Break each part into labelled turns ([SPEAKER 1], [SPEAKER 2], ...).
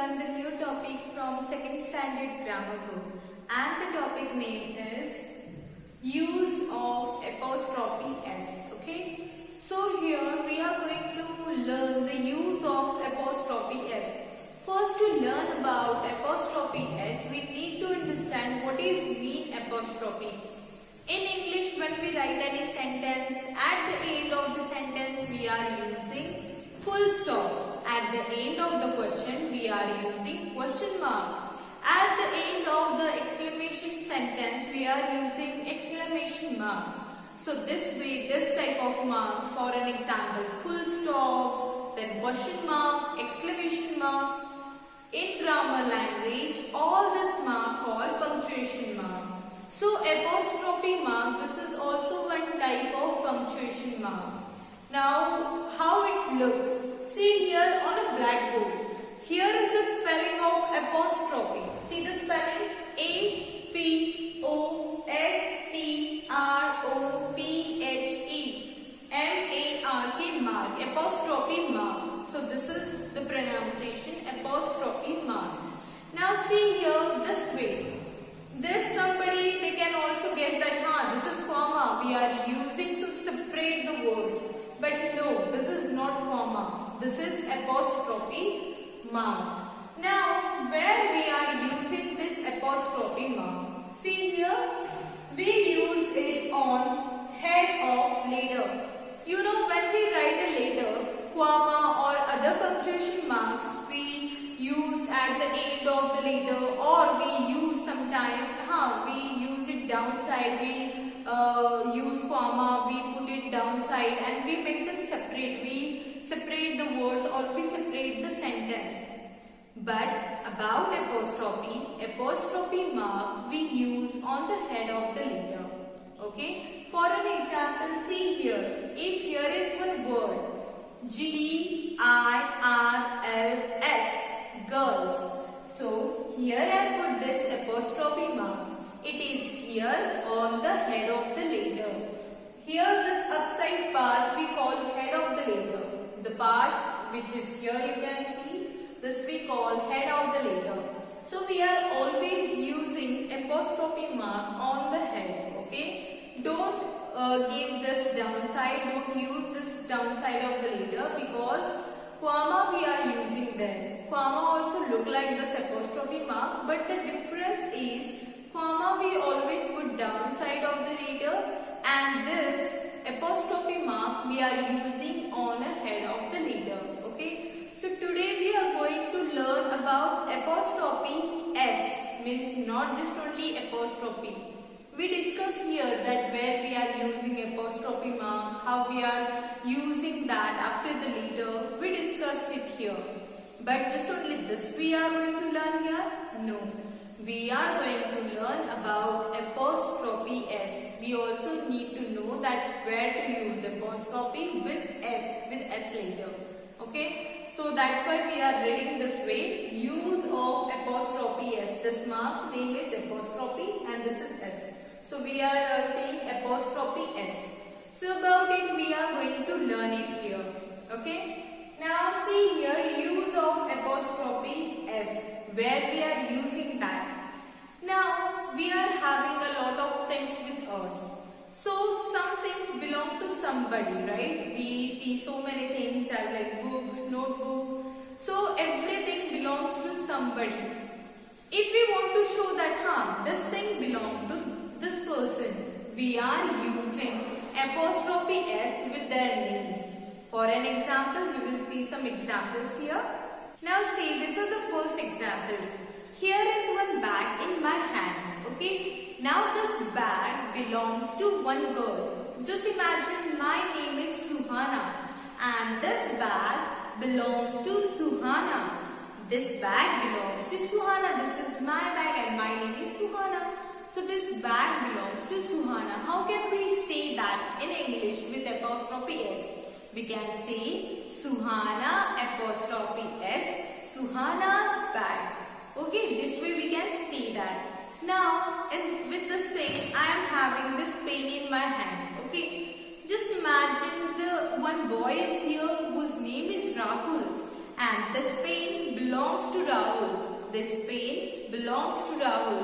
[SPEAKER 1] learn the new topic from second standard grammar book, and the topic name is use of apostrophe s. Okay, so here we are going to learn the use of apostrophe s. First, to learn about apostrophe s, we need to understand what is mean apostrophe. In English, when we write any sentence, at the end of the sentence we are using full stop. At the end of the question, we are using question mark. At the end of the exclamation sentence, we are using exclamation mark. So this type of marks, for an example, full stop, then question mark, exclamation mark. In grammar language, all this mark called punctuation mark. So apostrophe mark, this is also one type of punctuation mark. Now, how it looks? See here on a blackboard. Here is the spelling of apostrophe. See the spelling? A-P-O-S-T-R-O-P-H-E mark. Apostrophe mark. So this is the pronunciation apostrophe mark. Now see here this way. This somebody, they can also guess that this is comma we are using to separate the words. But no, this is not comma. This is apostrophe mark. Now, where we are using this apostrophe mark? See here, we use it on head of letter. You know, when we write a letter, comma or other punctuation marks we use at the end of the letter, or we use sometimes, we use it downside, we use comma, we put it downside and we make them separate. We separate the words or we separate the sentence. But about apostrophe mark we use on the head of the letter. Okay. For an example, see here. If here is one word, G-I-R-L-S, girls. So here I put this apostrophe mark. It is here on the head of the letter. Here this upside part we call head of the letter. The part which is here you can see, this we call head of the letter. So we are always using apostrophe mark on the head. Okay. Don't give this downside. Don't use this downside of the letter because comma we are using there. Comma also look like this apostrophe mark, but the difference is comma we always put downside of the letter, and this apostrophe mark we are using on a head of the letter. Okay. So today we are going to learn about apostrophe s, means not just only apostrophe. We discuss here that where we are using apostrophe mark, how we are using that after the letter. We discuss it here. But just only this we are going to learn here? No. We are going to learn about apostrophe s. We also need to know that where to use apostrophe with s later. Okay. So that's why we are reading this way. Use of apostrophe s. This mark name is apostrophe and this is s. So we are saying apostrophe s. So about it we are going to learn it here. Okay. Now see here, use of apostrophe s. Where we are using that. Now we are having a lot of things with us. So some things belong to somebody, right? We see so many things as like books, notebook. So everything belongs to somebody. If we want to show that this thing belongs to this person, we are using apostrophe s with their names. For an example, we will see some examples here. Now see, this is the first example. Here is one bag in my hand. Okay. Now this bag belongs to one girl. Just imagine my name is Suhana and this bag belongs to Suhana. This bag belongs to Suhana. This is my bag and my name is Suhana. So this bag belongs to Suhana. How can we say that in English with apostrophe s? We can say Suhana apostrophe s, Suhana's bag. Okay, this way we can say that. Now, with this thing, I am having this pen in my hand. Okay, just imagine the one boy is here whose name is Rahul, and this pen belongs to Rahul. This pen belongs to Rahul.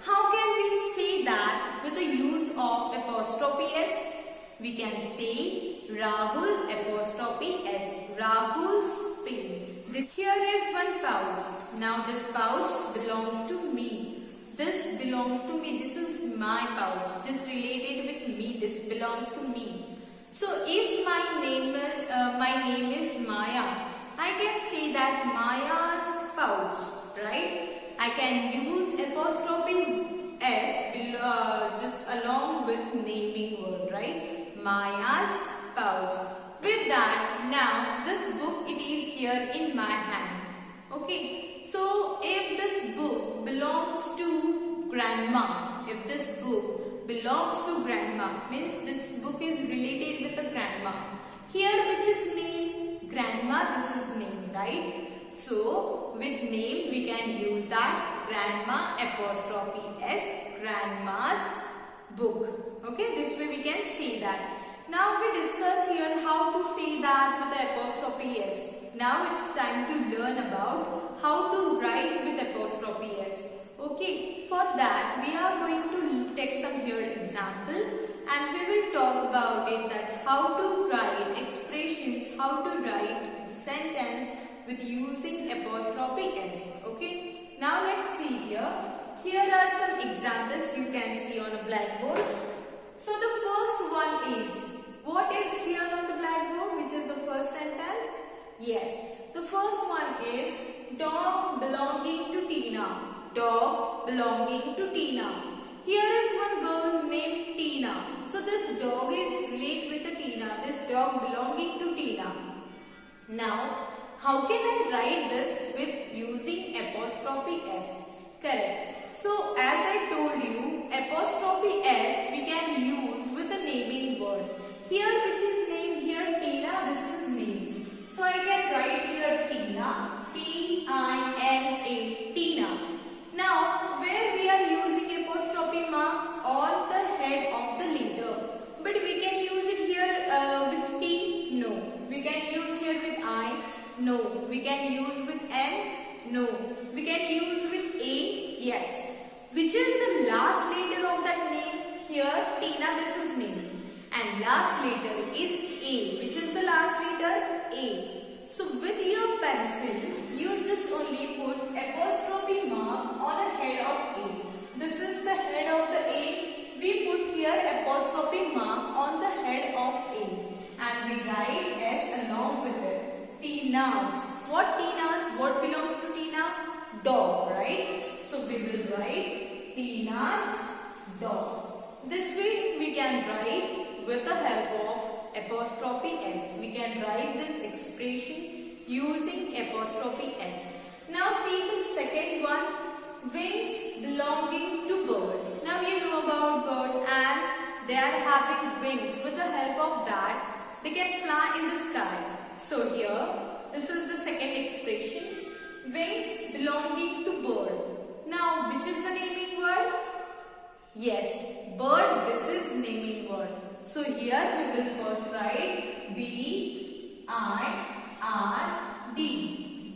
[SPEAKER 1] How can we say that with the use of apostrophe s? We can say Rahul apostrophe s. Rahul's pen. Here is one pouch. Now this pouch belongs to me. This belongs to me. This is my pouch. This related with me. This belongs to me. So if my name is Maya, I can say that Maya's pouch, right? I can use apostrophe s just along with naming word, right? Maya's pouch. With that, now this book, it is here in my hand. Okay, so if this book belongs to grandma, if this book belongs to grandma, means this book is related with the grandma. Here which is name? Grandma, this is name, right? So with name we can use that grandma apostrophe s, grandma's book. Okay, this way we can say that. Now we discuss here how to say that with the apostrophe s. Now it's time to learn about how to write with apostrophe s. Okay, for that we are going to take some here example and we will talk about it, that how to write expressions, how to write sentence with using apostrophe s. Okay, now let's see here. Here are some examples you can see on a blackboard. So the first one is, what is here on the blackboard? Which is the first sentence? Yes, the first one is dog belonging to Tina. Dog belonging to Tina. Here is one girl named Tina. So this dog is related with the Tina. This dog belonging to Tina. Now, how can I write this with using apostrophe s? Correct. So as I told you, apostrophe s we can use with a naming word. Here which is name? Here Tina, this is name. So I can write here Tina, T-I-N-A, Tina. Now where we are using apostrophe mark? On the head of the letter. But we can use it here with T? No. We can use here with I? No. We can use with M? No. We can use with A? Yes. Which is the last letter of that name? Here Tina, this is name. And last letter is A. Which is the last letter? A. So with your pencil, you just only put apostrophe mark on the head of A. This is the head of the A. We put here apostrophe mark on the head of A. And we write S along with it. Tina's. What Tina's? What belongs to Tina? Dog, right? So we will write Tina's dog. This way we can write with the help of apostrophe s. We can write this expression using apostrophe s. Now see the second one, wings belonging to bird. Now you know about bird and they are having wings. With the help of that, they can fly in the sky. So here, this is the second expression, wings belonging to bird. Now which is the naming word? Yes, bird, this is naming word. So here we will first write B-I-R-D,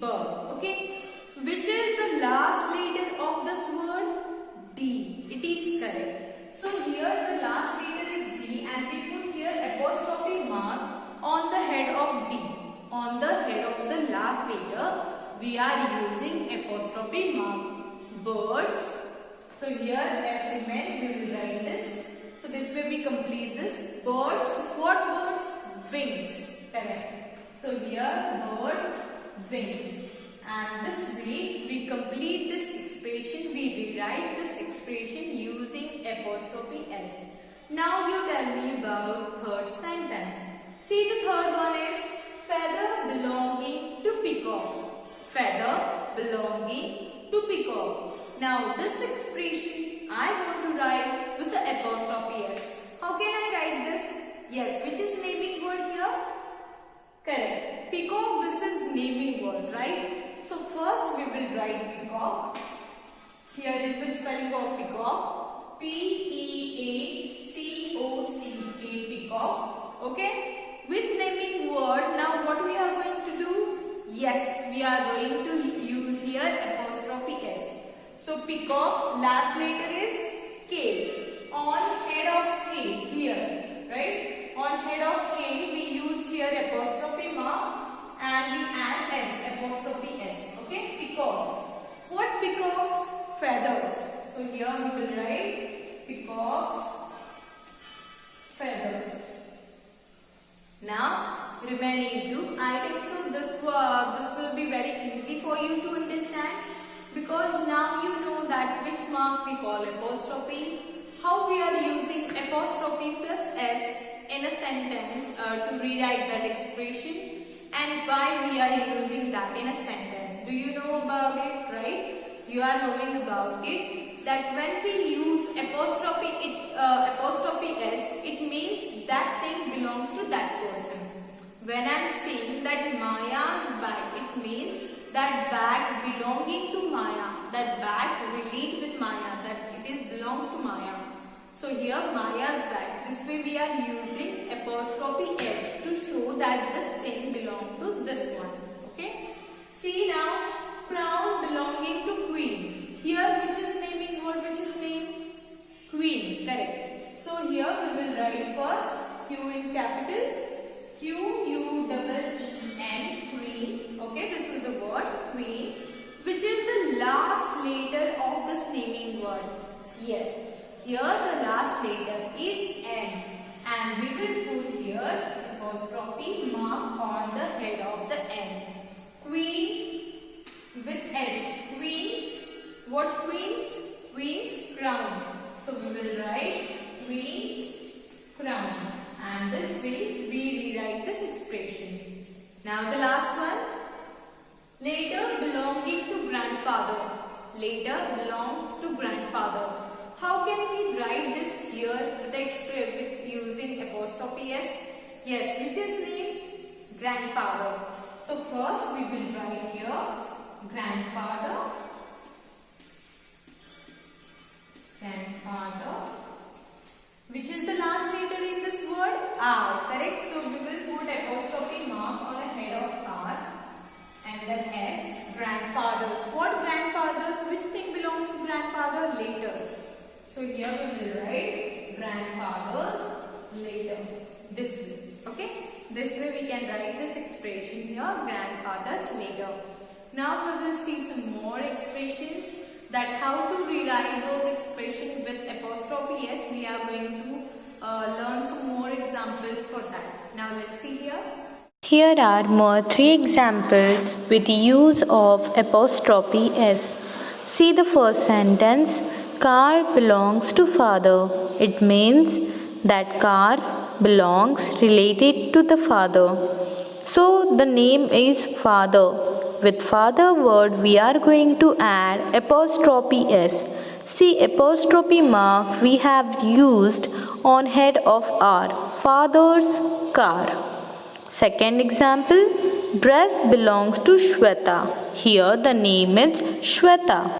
[SPEAKER 1] bird. Okay. Which is the last letter of this word? D. It is correct. So here the last letter is D and we put here apostrophe mark on the head of D. On the head of the last letter we are using apostrophe mark. Birds. So here as we meant we will write this. So this way we complete this. Birds. What birds? Wings. Correct. So here bird, wings. And this way we complete this expression. We rewrite this expression using apostrophe s. Now you tell me about third sentence. See the third one is feather belonging to peacock. Feather belonging to peacock. Now this expression I want to write with the apostrophe s. How can I write this? Yes, which is naming word here? Correct. Peacock, this is naming word, right? So first we will write peacock. Here is the spelling of peacock. P-E-A-C-O-C-K, peacock. Okay. With naming word, now what we are going to do? Yes, we are going to use here apostrophe S. So peacock, last letter is K. On head of K here, right? On head of K we use here apostrophe mark and we add S, apostrophe S. Okay, peacocks. What peacocks? Feathers. So here we will write peacocks, feathers. Now remaining two. I think so this will be very easy for you to understand, because now you know that which mark we call apostrophe, how we are using apostrophe plus S in a sentence to rewrite that expression, and why we are using that in a sentence. Do you know about it, right? You are knowing about it, that when we use apostrophe S, it means that thing belongs to that person. When I am saying that Maya's bag, it means that bag belonging to Maya, that bag relate with Maya, that it belongs to Maya. So here Maya's bag, this way we are using apostrophe S to show that this thing belongs to this one. Okay. See now, crown belonging to queen. Here which is naming word, which is name? Queen, correct. So here we will write first Q in capital, Queen, queen. Okay, this is the word queen, which is the last letter of this naming word. Yes, here the last letter is N, and we will put here apostrophe mark on the head of the N. Queen with S. Queens. What queens? Queen's crown. So we will write queen's crown, and this way we rewrite this expression. Now the last one. Later belonging to grandfather. Later belongs to grandfather. How can we write this here with using apostrophe S? Yes, which is name? Grandfather. So first we will write here grandfather. Grandfather. Which is the last letter in this word? R. Correct. So we will put apostrophe mark on the head of R and then S. Grandfathers. What grandfathers? Which thing belongs to grandfather? Later. So here we will write grandfathers later. This way. Okay. This way we can write this expression here, grandfathers later. Now we will see some more expressions, that how to rewrite those expressions with apostrophe S. We are going to learn some more examples for that. Now let's see here.
[SPEAKER 2] Here are more 3 examples with use of apostrophe S. See the first sentence. Car belongs to father. It means that car belongs related to the father. So the name is father. With father word we are going to add apostrophe S. See apostrophe mark we have used on head of our father's car. Second example, dress belongs to Shweta. Here the name is Shweta.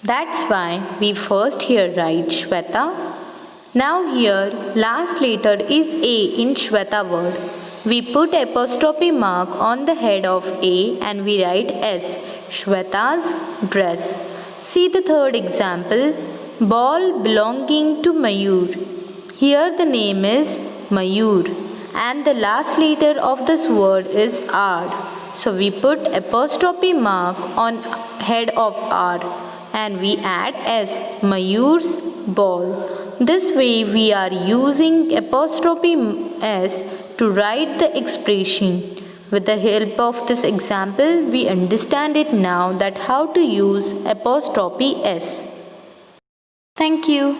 [SPEAKER 2] That's why we first here write Shweta. Now here last letter is A in Shweta word. We put apostrophe mark on the head of A and we write S. Shweta's dress. See the third example, ball belonging to Mayur. Here the name is Mayur and the last letter of this word is R. So we put apostrophe mark on head of R and we add S, Mayur's ball. This way we are using apostrophe S to write the expression. With the help of this example, we understand it now that how to use apostrophe S. Thank you.